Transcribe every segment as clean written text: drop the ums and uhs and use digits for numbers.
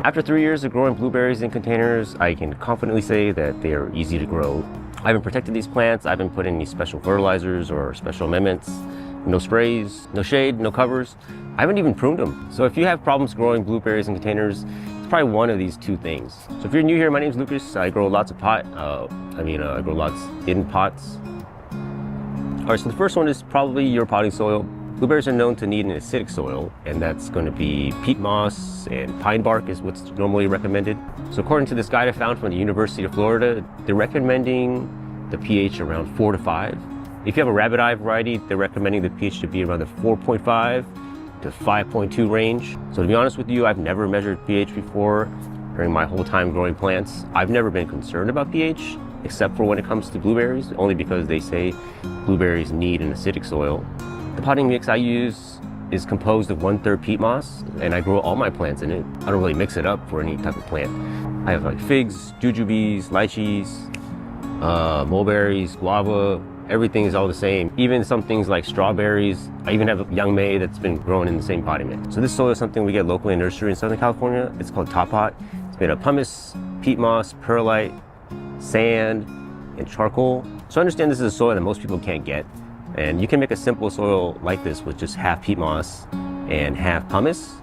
After 3 years of growing blueberries in containers, I can confidently say that they are easy to grow. I haven't protected these plants, I haven't put any special fertilizers or special amendments, no sprays, no shade, no covers. I haven't even pruned them. So if you have problems growing blueberries in containers, it's probably one of these two things. So if you're new here, my name's Lucas. I grow lots of I grow lots in pots. All right, so the first one is probably your potting soil. Blueberries are known to need an acidic soil, and that's going to be peat moss and pine bark is what's normally recommended. So according to this guide I found from the University of Florida, they're recommending the pH around 4 to 5. If you have a rabbit eye variety, they're recommending the pH to be around the 4.5 to 5.2 range. So to be honest with you, I've never measured pH before during my whole time growing plants. I've never been concerned about pH, except for when it comes to blueberries, only because they say blueberries need an acidic soil. The potting mix I use is composed of 1/3 peat moss, and I grow all my plants in it. I don't really mix it up for any type of plant. I have like figs, jujubes, lychees, mulberries, guava, everything is all the same. Even some things like strawberries. I even have a young May that's been grown in the same potting mix. So this soil is something we get locally in nursery in Southern California. It's called top pot. It's made of pumice, peat moss, perlite, sand, and charcoal. So I understand this is a soil that most people can't get. And you can make a simple soil like this with just half peat moss and half pumice.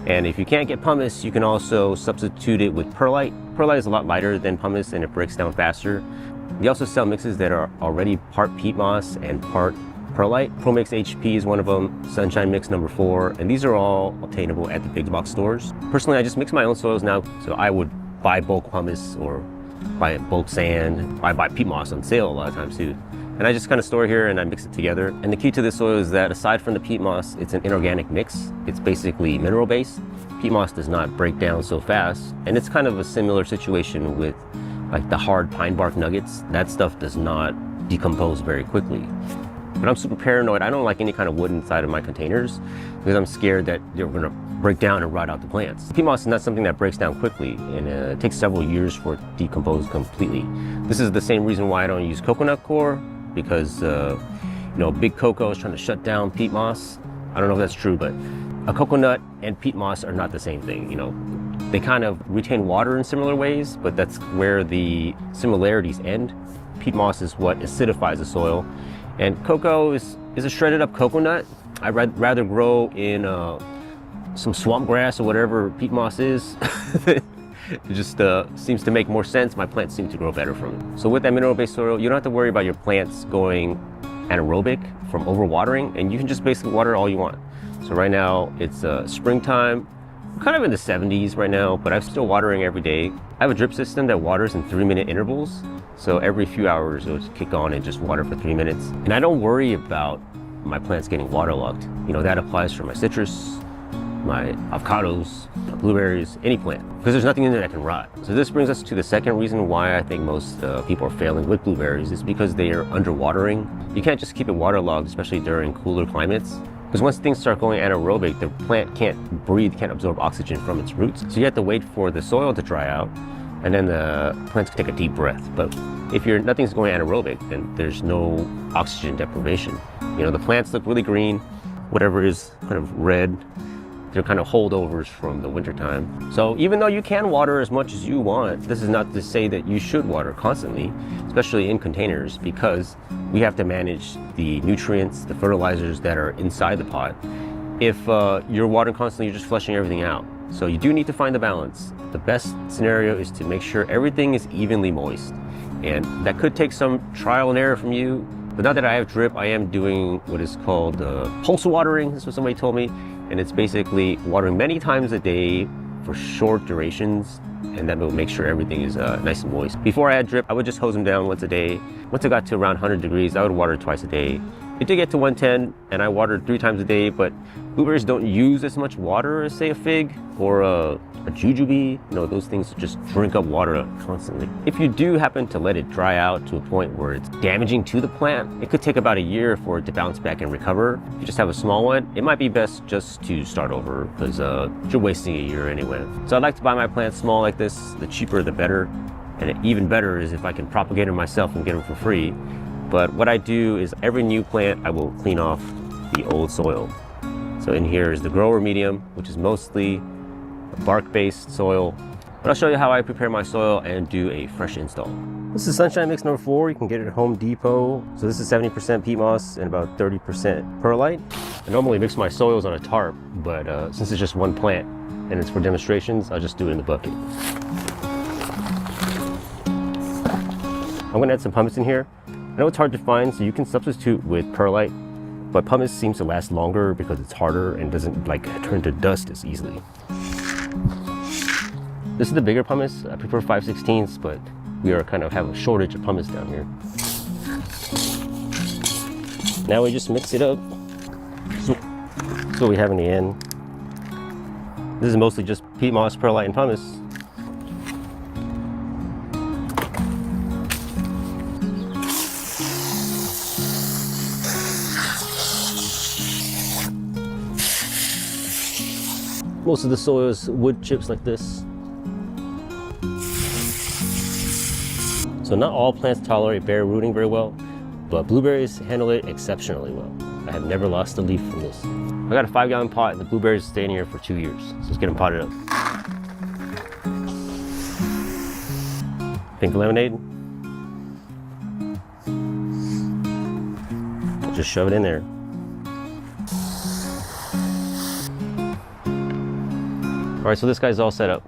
And if you can't get pumice, you can also substitute it with perlite. Perlite is a lot lighter than pumice and it breaks down faster. They also sell mixes that are already part peat moss and part perlite. Pro Mix HP is one of them, Sunshine Mix number 4, and these are all obtainable at the big box stores. Personally, I just mix my own soils now, so I would buy bulk pumice or buy bulk sand. I buy peat moss on sale a lot of times too. And I just kind of store here and I mix it together. And the key to this soil is that aside from the peat moss, it's an inorganic mix. It's basically mineral based. Peat moss does not break down so fast. And it's kind of a similar situation with like the hard pine bark nuggets. That stuff does not decompose very quickly. But I'm super paranoid. I don't like any kind of wood inside of my containers because I'm scared that they're gonna break down and rot out the plants. Peat moss is not something that breaks down quickly, and it takes several years for it to decompose completely. This is the same reason why I don't use coconut coir, because big cocoa is trying to shut down peat moss. I don't know if that's true, but a coconut and peat moss are not the same thing. They kind of retain water in similar ways, but that's where the similarities end. Peat moss is what acidifies the soil, and cocoa is a shredded up coconut. I'd rather grow in some swamp grass or whatever peat moss is. It just seems to make more sense. My plants seem to grow better from it. So with that mineral-based soil, you don't have to worry about your plants going anaerobic from overwatering, and you can just basically water all you want. So right now it's springtime. We're kind of in the 70s right now, but I'm still watering every day. I have a drip system that waters in 3-minute intervals. So every few hours it'll just kick on and just water for 3 minutes. And I don't worry about my plants getting waterlogged. That applies for my citrus, my avocados, my blueberries, any plant, because there's nothing in there that can rot. So this brings us to the second reason why I think most people are failing with blueberries is because they are underwatering. You can't just keep it waterlogged, especially during cooler climates, because once things start going anaerobic, the plant can't breathe, can't absorb oxygen from its roots. So you have to wait for the soil to dry out, and then the plants can take a deep breath. But if nothing's going anaerobic, then there's no oxygen deprivation. The plants look really green, whatever is kind of red. They're kind of holdovers from the wintertime. So even though you can water as much as you want, this is not to say that you should water constantly, especially in containers, because we have to manage the nutrients, the fertilizers that are inside the pot. If you're watering constantly, you're just flushing everything out. So you do need to find the balance. The best scenario is to make sure everything is evenly moist. And that could take some trial and error from you. But now that I have drip, I am doing what is called pulse watering. That's what somebody told me. And it's basically watering many times a day for short durations, and that will make sure everything is nice and moist. Before I had drip, I would just hose them down once a day. Once it got to around 100 degrees, I would water twice a day. It did get to 110, and I watered 3 times a day, but blueberries don't use as much water as, say, a fig or a jujube. Those things just drink up water constantly. If you do happen to let it dry out to a point where it's damaging to the plant, it could take about a year for it to bounce back and recover. If you just have a small one, it might be best just to start over, because you're wasting a year anyway. So I like to buy my plants small like this. The cheaper, the better. And even better is if I can propagate them myself and get them for free. But what I do is every new plant, I will clean off the old soil. So in here is the grower medium, which is mostly bark-based soil. But I'll show you how I prepare my soil and do a fresh install. This is Sunshine Mix number 4. You can get it at Home Depot. So this is 70% peat moss and about 30% perlite. I normally mix my soils on a tarp, but since it's just one plant and it's for demonstrations, I'll just do it in the bucket. I'm gonna add some pumice in here. I know it's hard to find, so you can substitute with perlite, but pumice seems to last longer because it's harder and doesn't like turn to dust as easily. This is the bigger pumice. I prefer 5/16, but we are kind of have a shortage of pumice down here. Now we just mix it up. So we have in the end. This is mostly just peat moss, perlite, and pumice. Most of the soil is wood chips like this. So not all plants tolerate bare rooting very well, but blueberries handle it exceptionally well. I have never lost a leaf from this. I got a 5-gallon pot and the blueberries stay in here for 2 years. So let's get them potted up. Pink lemonade. Just shove it in there. All right, so this guy's all set up.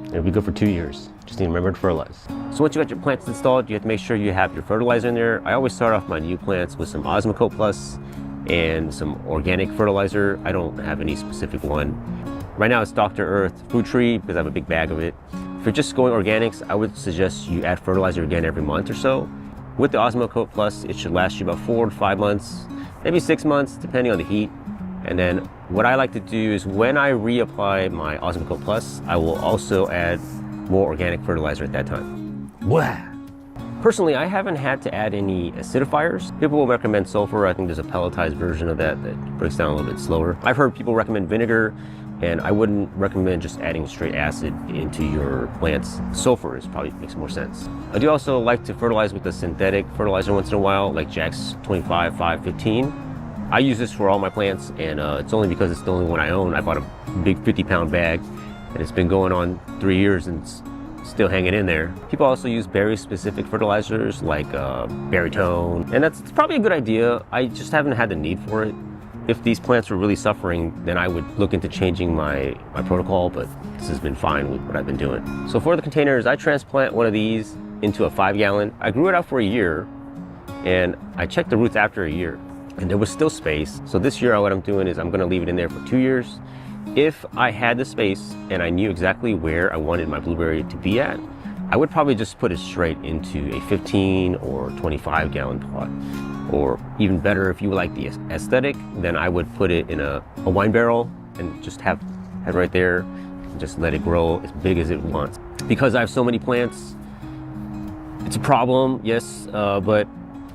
It'll be good for 2 years. Just need to remember to fertilize. So once you got your plants installed, you have to make sure you have your fertilizer in there. I always start off my new plants with some Osmocote Plus and some organic fertilizer. I don't have any specific one. Right now it's Dr. Earth Food Tree because I have a big bag of it. If you're just going organics, I would suggest you add fertilizer again every month or so. With the Osmocote Plus, it should last you about 4 to 5 months, maybe 6 months, depending on the heat. And then what I like to do is when I reapply my Osmocote Plus, I will also add more organic fertilizer at that time. Wow. Personally, I haven't had to add any acidifiers. People will recommend sulfur. I think there's a pelletized version of that breaks down a little bit slower. I've heard people recommend vinegar, and I wouldn't recommend just adding straight acid into your plants. Sulfur probably makes more sense. I do also like to fertilize with a synthetic fertilizer once in a while, like Jack's 25, 5, 15. I use this for all my plants, and it's only because it's the only one I own. I bought a big 50-pound bag, and it's been going on 3 years and it's still hanging in there. People also use berry-specific fertilizers like Berrytone, and that's probably a good idea. I just haven't had the need for it. If these plants were really suffering, then I would look into changing my protocol, but this has been fine with what I've been doing. So for the containers, I transplant one of these into a 5-gallon. I grew it out for a year, and I checked the roots after a year, and there was still space. So this year what I'm doing is I'm gonna leave it in there for 2 years. If I had the space and I knew exactly where I wanted my blueberry to be at, I would probably just put it straight into a 15 or 25-gallon pot. Or even better, if you like the aesthetic, then I would put it in a wine barrel and just have it right there and just let it grow as big as it wants. Because I have so many plants, it's a problem, yes, but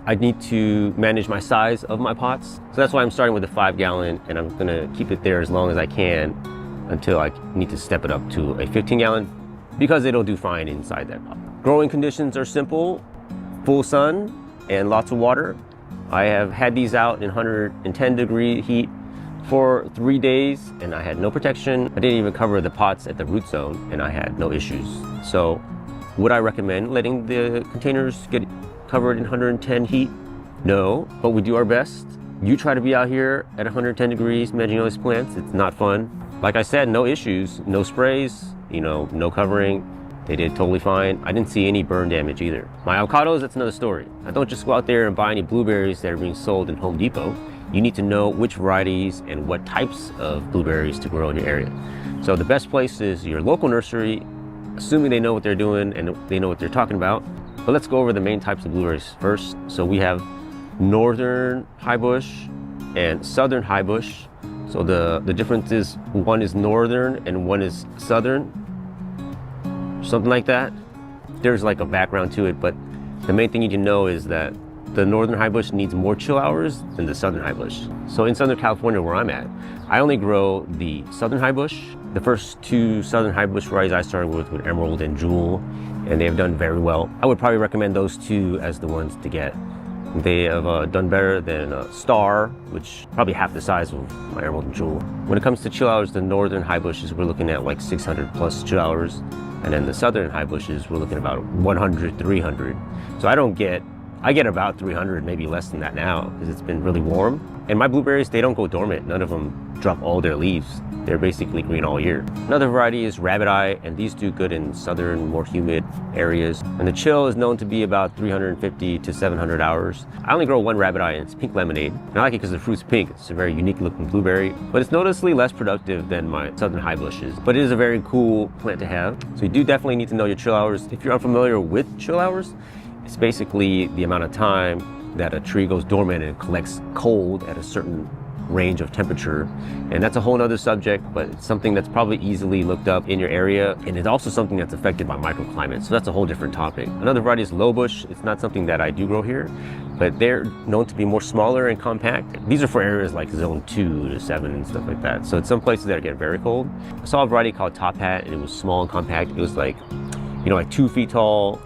I need to manage my size of my pots. So that's why I'm starting with a 5-gallon, and I'm gonna keep it there as long as I can until I need to step it up to a 15-gallon because it'll do fine inside that pot. Growing conditions are simple: full sun and lots of water. I have had these out in 110-degree heat for 3 days, and I had no protection. I didn't even cover the pots at the root zone, and I had no issues. So would I recommend letting the containers get covered in 110 heat? No, but we do our best. You try to be out here at 110 degrees managing all these plants. It's not fun. Like I said, no issues, no sprays, no covering. They did totally fine. I didn't see any burn damage either. My avocados, that's another story. I don't just go out there and buy any blueberries that are being sold in Home Depot. You need to know which varieties and what types of blueberries to grow in your area. So the best place is your local nursery, assuming they know what they're doing and they know what they're talking about. But let's go over the main types of blueberries first. So we have northern high bush and southern high bush. So the difference is one is northern and one is southern, something like that. There's like a background to it, but the main thing you need to know is that the northern high bush needs more chill hours than the southern high bush. So in Southern California, where I'm at, I only grow the southern high bush. The first 2 southern high bush varieties I started with were Emerald and Jewel, and they have done very well. I would probably recommend those 2 as the ones to get. They have done better than Star, which probably half the size of my Emerald and Jewel. When it comes to chill hours, the northern high bushes, we're looking at like 600 plus chill hours. And then the southern high bushes, we're looking at about 100, 300. So I get about 300, maybe less than that now, because it's been really warm. And my blueberries, they don't go dormant. None of them drop all their leaves. They're basically green all year. Another variety is Rabbit Eye, and these do good in southern, more humid areas. And the chill is known to be about 350 to 700 hours. I only grow one Rabbit Eye, and it's pink lemonade. And I like it because the fruit's pink. It's a very unique looking blueberry, but it's noticeably less productive than my southern high bushes. But it is a very cool plant to have. So you do definitely need to know your chill hours. If you're unfamiliar with chill hours, it's basically the amount of time that a tree goes dormant and collects cold at a certain range of temperature. And that's a whole nother subject, but it's something that's probably easily looked up in your area. And it's also something that's affected by microclimate. So that's a whole different topic. Another variety is low bush. It's not something that I do grow here, but they're known to be more smaller and compact. These are for areas like zone 2 to 7 and stuff like that. So it's some places that get very cold. I saw a variety called Top Hat, and it was small and compact. It was like, like 2 feet tall,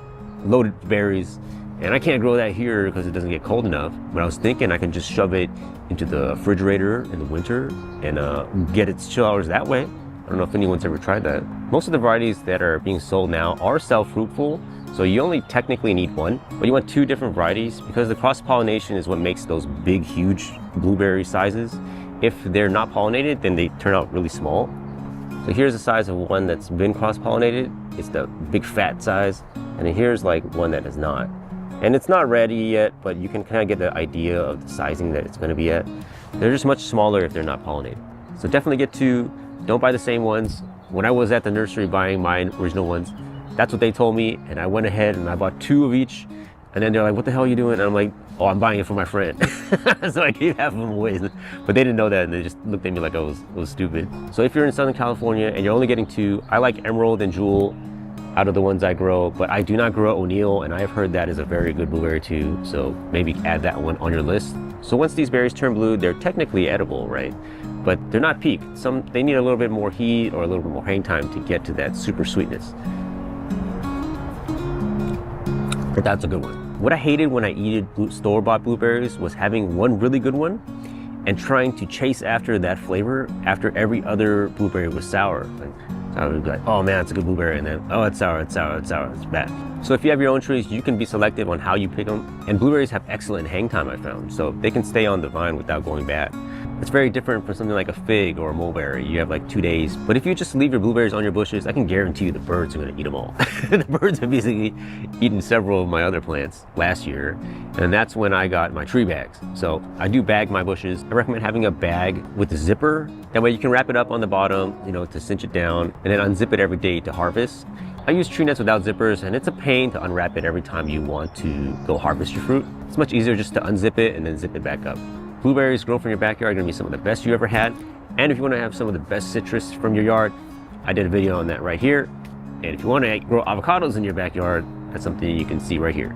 loaded berries. And I can't grow that here because it doesn't get cold enough. But I was thinking I can just shove it into the refrigerator in the winter and get its chill hours that way. I don't know if anyone's ever tried that. Most of the varieties that are being sold now are self-fruitful, so you only technically need one, but you want 2 different varieties because the cross-pollination is what makes those big, huge blueberry sizes. If they're not pollinated, then they turn out really small. So here's the size of one that's been cross-pollinated. It's the big fat size, and then here's like one that is not. And it's not ready yet, but you can kind of get the idea of the sizing that it's going to be at. They're just much smaller if they're not pollinated. So definitely get 2. Don't buy the same ones. When I was at the nursery buying my original ones, that's what they told me. And I went ahead and I bought 2 of each. And then they're like, what the hell are you doing? And I'm like, oh, I'm buying it for my friend. So I gave half of them away. But they didn't know that, and they just looked at me like I was stupid. So if you're in Southern California and you're only getting 2, I like Emerald and Jewel out of the ones I grow, but I do not grow O'Neill, and I've heard that is a very good blueberry too, so maybe add that one on your list. So once these berries turn blue, they're technically edible, right? But they're not peak. They need a little bit more heat or a little bit more hang time to get to that super sweetness. But that's a good one. What I hated when I ate store-bought blueberries was having one really good one and trying to chase after that flavor after every other blueberry was sour. I would be like, oh man, it's a good blueberry, and then, oh, it's sour, it's sour, it's sour, it's bad. So if you have your own trees, you can be selective on how you pick them. And blueberries have excellent hang time, I found. So they can stay on the vine without going bad. It's very different from something like a fig or a mulberry. You have like 2 days. But if you just leave your blueberries on your bushes, I can guarantee you the birds are gonna eat them all. The birds have basically eaten several of my other plants last year. And that's when I got my tree bags. So I do bag my bushes. I recommend having a bag with a zipper. That way you can wrap it up on the bottom, to cinch it down, and then unzip it every day to harvest. I use tree nets without zippers, and it's a pain to unwrap it every time you want to go harvest your fruit. It's much easier just to unzip it and then zip it back up. Blueberries grown from your backyard are gonna be some of the best you ever had. And if you wanna have some of the best citrus from your yard, I did a video on that right here. And if you wanna grow avocados in your backyard, that's something you can see right here.